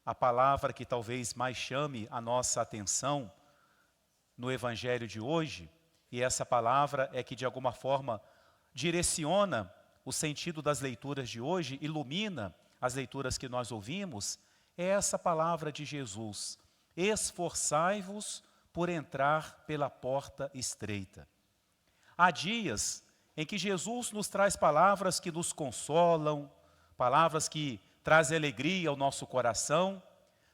a palavra que talvez mais chame a nossa atenção no Evangelho de hoje, e essa palavra é que de alguma forma direciona o sentido das leituras de hoje, ilumina as leituras que nós ouvimos, é essa palavra de Jesus: esforçai-vos por entrar pela porta estreita. Há dias em que Jesus nos traz palavras que nos consolam, palavras que trazem alegria ao nosso coração,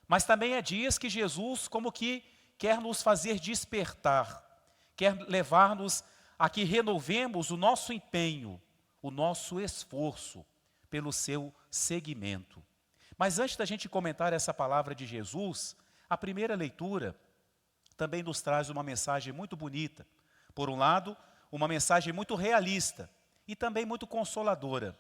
mas também há dias que Jesus como que quer nos fazer despertar, quer levar-nos a que renovemos o nosso empenho, o nosso esforço pelo seu seguimento. Mas antes da gente comentar essa palavra de Jesus, a primeira leitura também nos traz uma mensagem muito bonita. Por um lado, uma mensagem muito realista e também muito consoladora.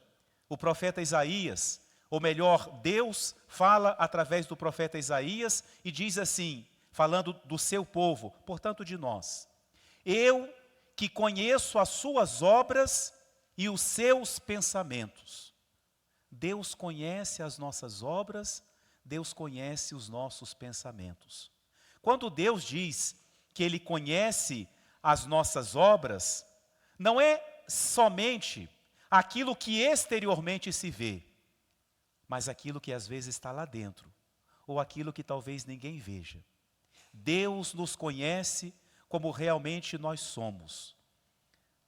O profeta Isaías, ou melhor, Deus fala através do profeta Isaías e diz assim, falando do seu povo, portanto de nós: eu que conheço as suas obras e os seus pensamentos. Deus conhece as nossas obras, Deus conhece os nossos pensamentos. Quando Deus diz que Ele conhece as nossas obras, não é somente aquilo que exteriormente se vê, mas aquilo que às vezes está lá dentro, ou aquilo que talvez ninguém veja. Deus nos conhece como realmente nós somos.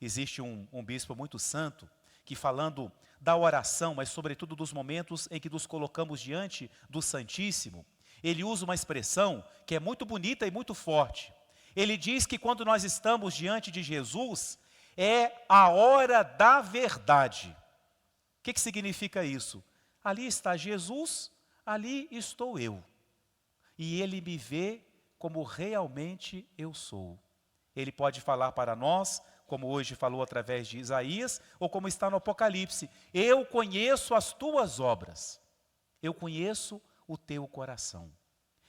Existe um bispo muito santo que, falando da oração, mas sobretudo dos momentos em que nos colocamos diante do Santíssimo, ele usa uma expressão que é muito bonita e muito forte. Ele diz que quando nós estamos diante de Jesus, é a hora da verdade. O que significa isso? Ali está Jesus, ali estou eu. E Ele me vê como realmente eu sou. Ele pode falar para nós, como hoje falou através de Isaías, ou como está no Apocalipse: eu conheço as tuas obras, eu conheço o teu coração.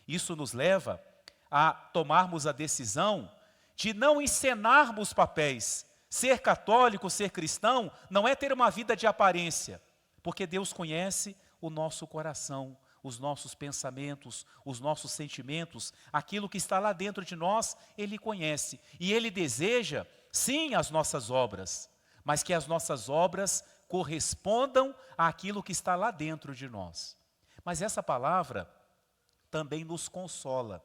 Isso nos leva a tomarmos a decisão de não encenarmos papéis. Ser católico, ser cristão, não é ter uma vida de aparência, porque Deus conhece o nosso coração, os nossos pensamentos, os nossos sentimentos, aquilo que está lá dentro de nós, Ele conhece. E Ele deseja, sim, as nossas obras, mas que as nossas obras correspondam àquilo que está lá dentro de nós. Mas essa palavra também nos consola,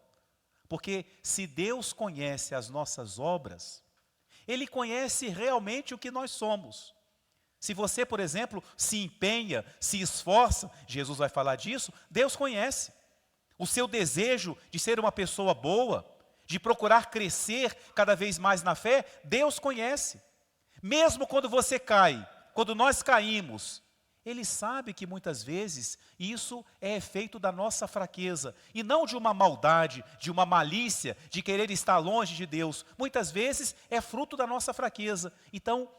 porque se Deus conhece as nossas obras, Ele conhece realmente o que nós somos. Se você, por exemplo, se empenha, se esforça, Jesus vai falar disso, Deus conhece. O seu desejo de ser uma pessoa boa, de procurar crescer cada vez mais na fé, Deus conhece. Mesmo quando você cai, quando nós caímos, Ele sabe que muitas vezes isso é efeito da nossa fraqueza, e não de uma maldade, de uma malícia, de querer estar longe de Deus. Muitas vezes é fruto da nossa fraqueza. Então,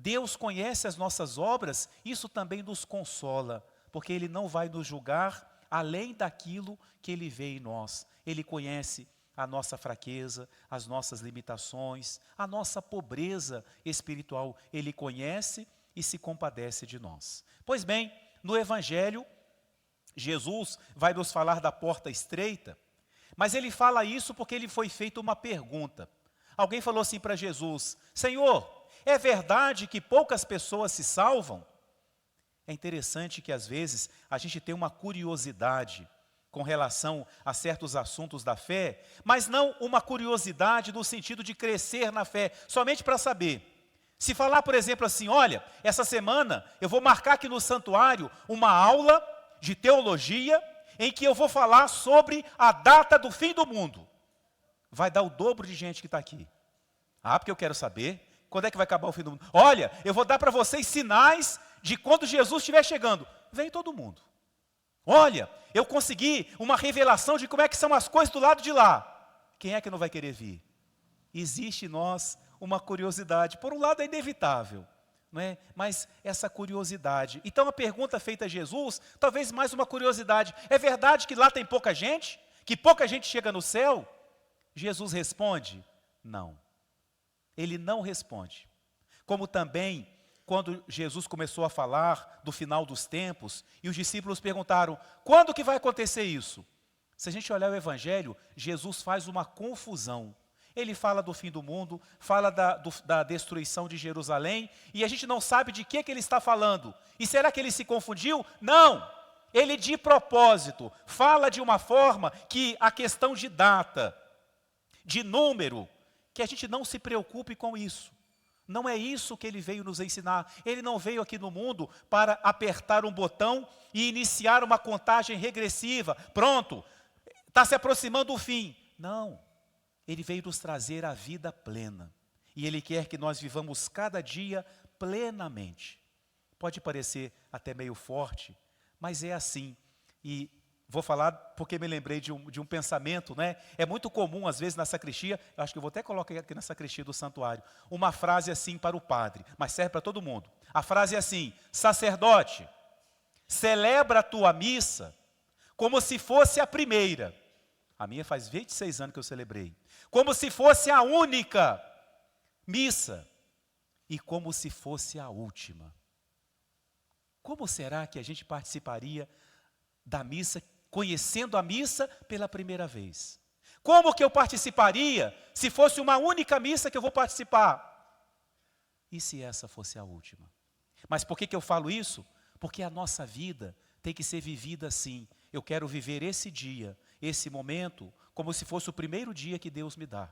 Deus conhece as nossas obras, isso também nos consola, porque Ele não vai nos julgar além daquilo que Ele vê em nós. Ele conhece a nossa fraqueza, as nossas limitações, a nossa pobreza espiritual. Ele conhece e se compadece de nós. Pois bem, no Evangelho, Jesus vai nos falar da porta estreita, mas Ele fala isso porque Ele foi feita uma pergunta. Alguém falou assim para Jesus: Senhor, é verdade que poucas pessoas se salvam? É interessante que às vezes a gente tem uma curiosidade com relação a certos assuntos da fé, mas não uma curiosidade no sentido de crescer na fé, somente para saber. Se falar, por exemplo, assim: olha, essa semana eu vou marcar aqui no santuário uma aula de teologia em que eu vou falar sobre a data do fim do mundo. Vai dar o dobro de gente que está aqui. Ah, porque eu quero saber quando é que vai acabar o fim do mundo. Olha, eu vou dar para vocês sinais de quando Jesus estiver chegando. Vem todo mundo. Olha, eu consegui uma revelação de como é que são as coisas do lado de lá. Quem é que não vai querer vir? Existe em nós uma curiosidade. Por um lado é inevitável, não é? Mas essa curiosidade. Então a pergunta feita a Jesus, talvez mais uma curiosidade: é verdade que lá tem pouca gente? Que pouca gente chega no céu? Jesus responde: não. Ele não responde. Como também, quando Jesus começou a falar do final dos tempos, e os discípulos perguntaram, quando que vai acontecer isso? Se a gente olhar o Evangelho, Jesus faz uma confusão. Ele fala do fim do mundo, fala da destruição de Jerusalém, e a gente não sabe de que ele está falando. E será que ele se confundiu? Não! Ele de propósito fala de uma forma que a questão de data, de número, que a gente não se preocupe com isso. Não é isso que ele veio nos ensinar. Ele não veio aqui no mundo para apertar um botão e iniciar uma contagem regressiva. Pronto, está se aproximando o fim. Não, ele veio nos trazer a vida plena. E ele quer que nós vivamos cada dia plenamente. Pode parecer até meio forte, mas é assim. E vou falar porque me lembrei de um pensamento, né? É muito comum, às vezes, na sacristia, eu acho que eu vou até colocar aqui na sacristia do santuário, uma frase assim para o padre, mas serve para todo mundo. A frase é assim, sacerdote, celebra a tua missa como se fosse a primeira. A minha faz 26 anos que eu celebrei. Como se fosse a única missa e como se fosse a última. Como será que a gente participaria da missa, conhecendo a missa pela primeira vez? Como que eu participaria se fosse uma única missa que eu vou participar? E se essa fosse a última? Mas por que eu falo isso? Porque a nossa vida tem que ser vivida assim. Eu quero viver esse dia, esse momento, como se fosse o primeiro dia que Deus me dá.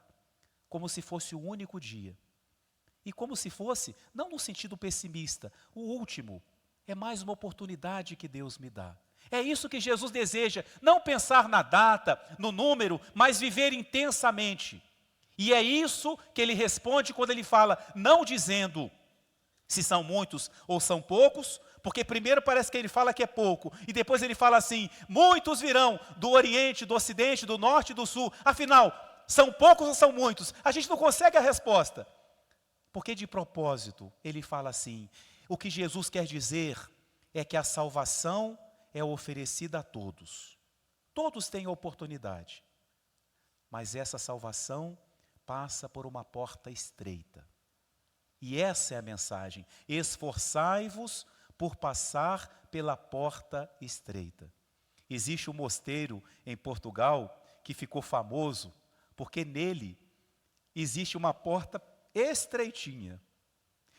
Como se fosse o único dia. E como se fosse, não no sentido pessimista, o último. É mais uma oportunidade que Deus me dá. É isso que Jesus deseja, não pensar na data, no número, mas viver intensamente. E é isso que ele responde quando ele fala, não dizendo se são muitos ou são poucos, porque primeiro parece que ele fala que é pouco, e depois ele fala assim, muitos virão do Oriente, do Ocidente, do Norte e do Sul. Afinal, são poucos ou são muitos? A gente não consegue a resposta. Porque de propósito, ele fala assim, o que Jesus quer dizer é que a salvação é oferecida a todos. Todos têm oportunidade. Mas essa salvação passa por uma porta estreita. E essa é a mensagem. Esforçai-vos por passar pela porta estreita. Existe um mosteiro em Portugal que ficou famoso porque nele existe uma porta estreitinha.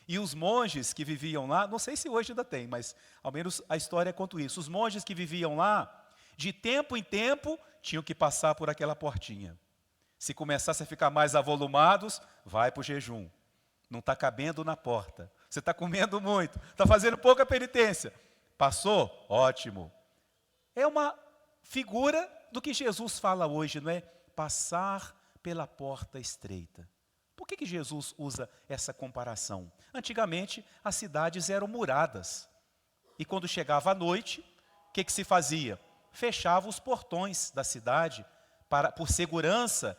E os monges que viviam lá, não sei se hoje ainda tem, mas ao menos a história é quanto isso. Os monges que viviam lá, de tempo em tempo, tinham que passar por aquela portinha. Se começasse a ficar mais avolumados, vai para o jejum. Não está cabendo na porta. Você está comendo muito, está fazendo pouca penitência. Passou? Ótimo. É uma figura do que Jesus fala hoje, não é? Passar pela porta estreita. Por que Jesus usa essa comparação? Antigamente, as cidades eram muradas. E quando chegava a noite, o que se fazia? Fechava os portões da cidade, por segurança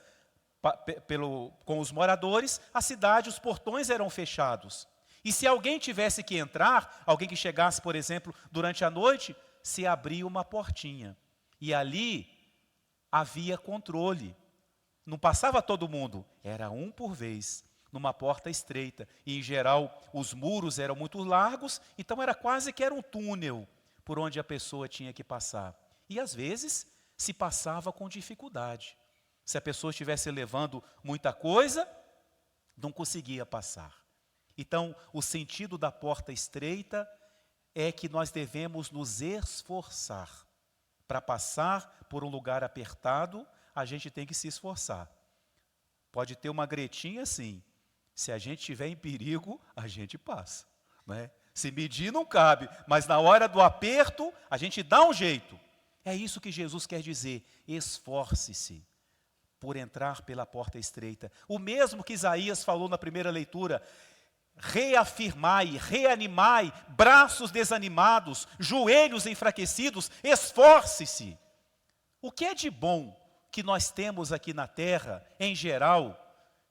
com os moradores, a cidade, os portões eram fechados. E se alguém tivesse que entrar, alguém que chegasse, por exemplo, durante a noite, se abria uma portinha. E ali havia controle. Não passava todo mundo, era um por vez, numa porta estreita. E, em geral, os muros eram muito largos, então era quase que era um túnel por onde a pessoa tinha que passar. E, às vezes, se passava com dificuldade. Se a pessoa estivesse levando muita coisa, não conseguia passar. Então, o sentido da porta estreita é que nós devemos nos esforçar. Para passar por um lugar apertado, a gente tem que se esforçar. Pode ter uma gretinha, sim. Se a gente estiver em perigo, a gente passa. Não é? Se medir não cabe, mas na hora do aperto, a gente dá um jeito. É isso que Jesus quer dizer, esforce-se por entrar pela porta estreita. O mesmo que Isaías falou na primeira leitura, reafirmai, reanimai, braços desanimados, joelhos enfraquecidos, esforce-se. O que é de bom que nós temos aqui na terra, em geral,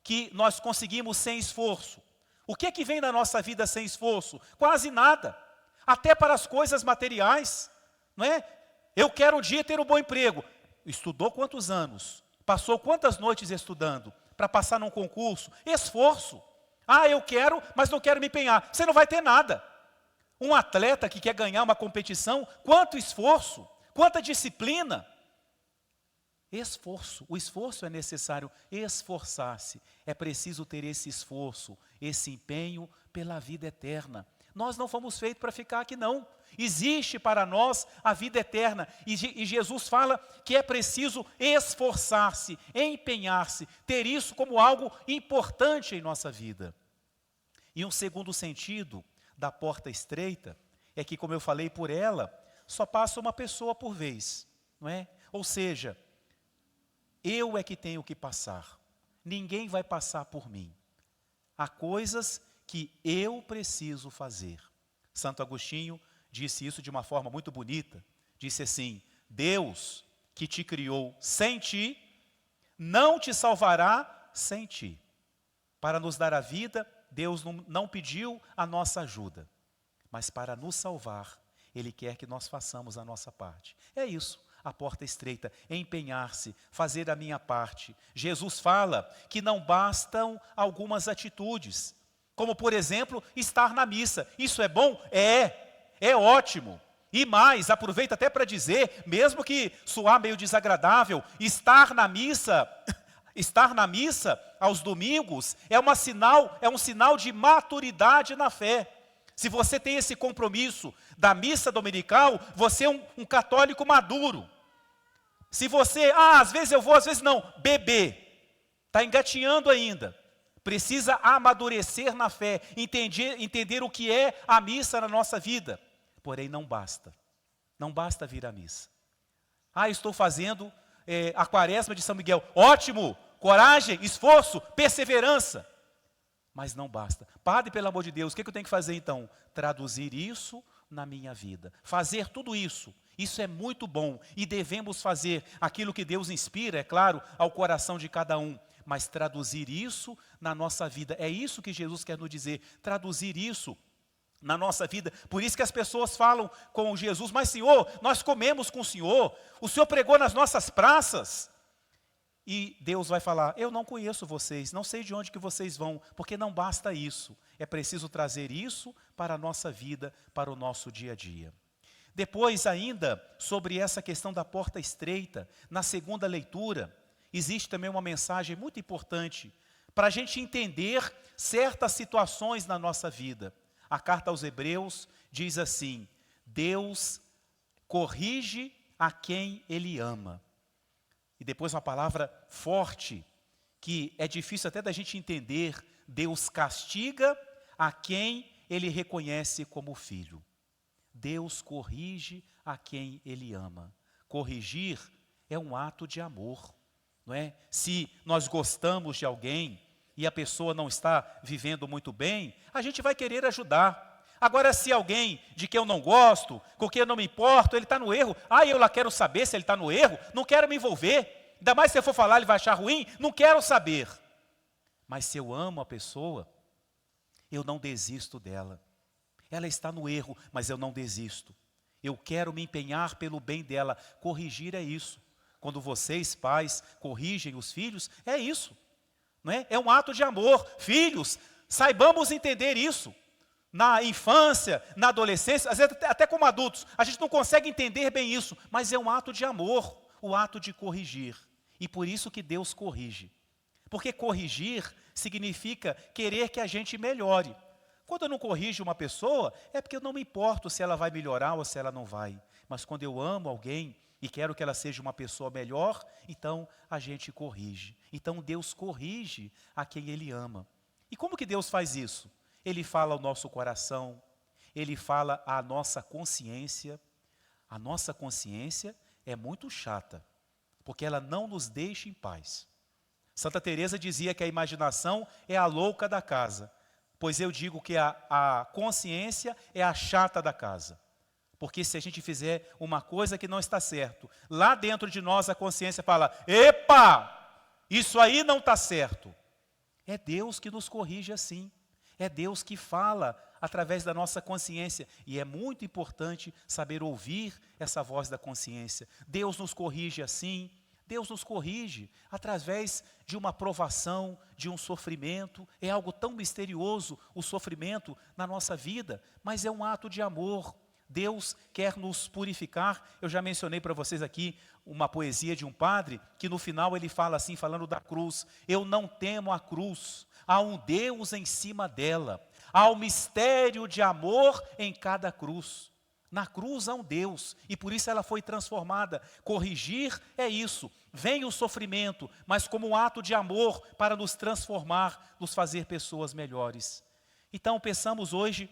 que nós conseguimos sem esforço? O que é que vem na nossa vida sem esforço? Quase nada. Até para as coisas materiais, não é? Eu quero um dia ter um bom emprego. Estudou quantos anos? Passou quantas noites estudando? Para passar num concurso? Esforço. Ah, eu quero, mas não quero me empenhar. Você não vai ter nada. Um atleta que quer ganhar uma competição, quanto esforço, quanta disciplina. Esforço, o esforço é necessário, esforçar-se. É preciso ter esse esforço, esse empenho pela vida eterna. Nós não fomos feitos para ficar aqui não. Existe para nós a vida eterna. E Jesus fala que é preciso esforçar-se, empenhar-se, ter isso como algo importante em nossa vida. E um segundo sentido da porta estreita é que, como eu falei, por ela só passa uma pessoa por vez, não é? Ou seja, eu é que tenho que passar. Ninguém vai passar por mim. Há coisas que eu preciso fazer. Santo Agostinho disse isso de uma forma muito bonita. Disse assim: Deus que te criou sem ti, não te salvará sem ti. Para nos dar a vida, Deus não pediu a nossa ajuda, mas para nos salvar, Ele quer que nós façamos a nossa parte. É isso, a porta estreita, empenhar-se, fazer a minha parte. Jesus fala que não bastam algumas atitudes, como por exemplo, estar na missa. Isso é bom? É ótimo. E mais, aproveito até para dizer, mesmo que soar meio desagradável, estar na missa aos domingos é um sinal de maturidade na fé. Se você tem esse compromisso da missa dominical, você é um católico maduro. Se você, às vezes eu vou, às vezes não, bebê, está engatinhando ainda, precisa amadurecer na fé, entender o que é a missa na nossa vida. Porém, não basta vir à missa. Estou fazendo a quaresma de São Miguel, ótimo, coragem, esforço, perseverança. Mas não basta. Padre, pelo amor de Deus, o que eu tenho que fazer então? Traduzir isso na minha vida. Fazer tudo isso. Isso é muito bom. E devemos fazer aquilo que Deus inspira, é claro, ao coração de cada um. Mas traduzir isso na nossa vida. É isso que Jesus quer nos dizer. Traduzir isso na nossa vida. Por isso que as pessoas falam com Jesus: mas Senhor, nós comemos com o Senhor pregou nas nossas praças. E Deus vai falar: eu não conheço vocês, não sei de onde que vocês vão, porque não basta isso. É preciso trazer isso para a nossa vida, para o nosso dia a dia. Depois ainda, sobre essa questão da porta estreita, na segunda leitura, existe também uma mensagem muito importante, para a gente entender certas situações na nossa vida. A carta aos Hebreus diz assim: Deus corrige a quem Ele ama. E depois uma palavra forte, que é difícil até da gente entender: Deus castiga a quem Ele reconhece como filho. Deus corrige a quem Ele ama. Corrigir é um ato de amor, não é? Se nós gostamos de alguém e a pessoa não está vivendo muito bem, a gente vai querer ajudar. Agora, se alguém de quem eu não gosto, com quem eu não me importo, ele está no erro, eu lá quero saber se ele está no erro, não quero me envolver. Ainda mais se eu for falar, ele vai achar ruim, não quero saber. Mas se eu amo a pessoa, eu não desisto dela. Ela está no erro, mas eu não desisto. Eu quero me empenhar pelo bem dela. Corrigir é isso. Quando vocês, pais, corrigem os filhos, é isso. Não é? É um ato de amor. Filhos, saibamos entender isso. Na infância, na adolescência, às vezes até como adultos, a gente não consegue entender bem isso, mas é um ato de amor, o ato de corrigir. E por isso que Deus corrige. Porque corrigir significa querer que a gente melhore. Quando eu não corrijo uma pessoa, é porque eu não me importo se ela vai melhorar ou se ela não vai. Mas quando eu amo alguém e quero que ela seja uma pessoa melhor, então a gente corrige. Então Deus corrige a quem Ele ama. E como que Deus faz isso? Ele fala ao nosso coração, Ele fala à nossa consciência. A nossa consciência é muito chata, porque ela não nos deixa em paz. Santa Teresa dizia que a imaginação é a louca da casa, pois eu digo que a consciência é a chata da casa. Porque se a gente fizer uma coisa que não está certo, lá dentro de nós a consciência fala: epa, isso aí não está certo. É Deus que nos corrige assim. É Deus que fala através da nossa consciência. E é muito importante saber ouvir essa voz da consciência. Deus nos corrige assim, Deus nos corrige através de uma provação, de um sofrimento. É algo tão misterioso o sofrimento na nossa vida, mas é um ato de amor. Deus quer nos purificar. Eu já mencionei para vocês aqui uma poesia de um padre, que no final ele fala assim, falando da cruz: eu não temo a cruz, há um Deus em cima dela, há um mistério de amor em cada cruz. Na cruz há um Deus, e por isso ela foi transformada. Corrigir é isso, vem o sofrimento, mas como um ato de amor para nos transformar, nos fazer pessoas melhores. Então pensamos hoje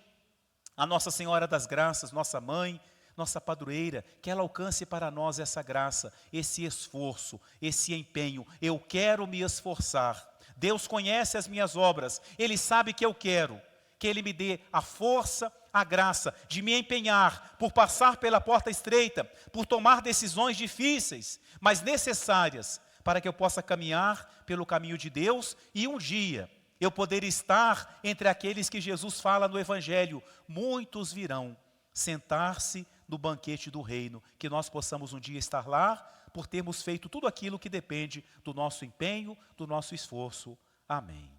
a Nossa Senhora das Graças, nossa mãe, nossa padroeira, que ela alcance para nós essa graça, esse esforço, esse empenho. Eu quero me esforçar. Deus conhece as minhas obras, Ele sabe que eu quero. Que Ele me dê a força, a graça de me empenhar por passar pela porta estreita, por tomar decisões difíceis, mas necessárias, para que eu possa caminhar pelo caminho de Deus e um dia eu poder estar entre aqueles que Jesus fala no Evangelho: muitos virão sentar-se no banquete do reino. Que nós possamos um dia estar lá, por termos feito tudo aquilo que depende do nosso empenho, do nosso esforço. Amém.